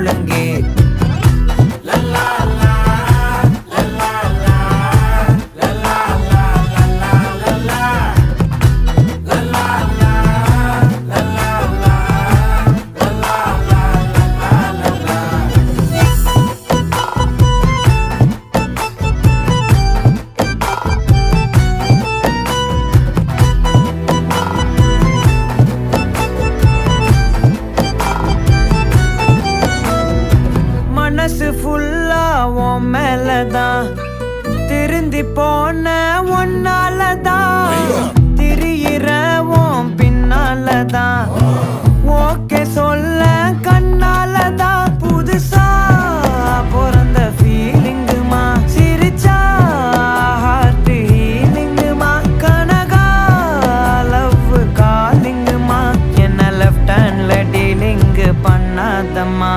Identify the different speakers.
Speaker 1: முழங்கே. மனசு ஃபுல்லா உன் மேலதான், திருந்தி போன ஒன்னாலதான், திரியிற உன் பின்னாலதான், ஓகே சொல்ல கண்ணாலதான். புதுசா பிறந்த ஃபீலிங்குமா, சிரிச்சா ஹார்ட் ஹீலிங்குமா, கனகா லவ் காலிங்குமா, என்ன லெஃப்ட் ஹேண்ட்ல டீலிங்கு பண்ணாதம்மா.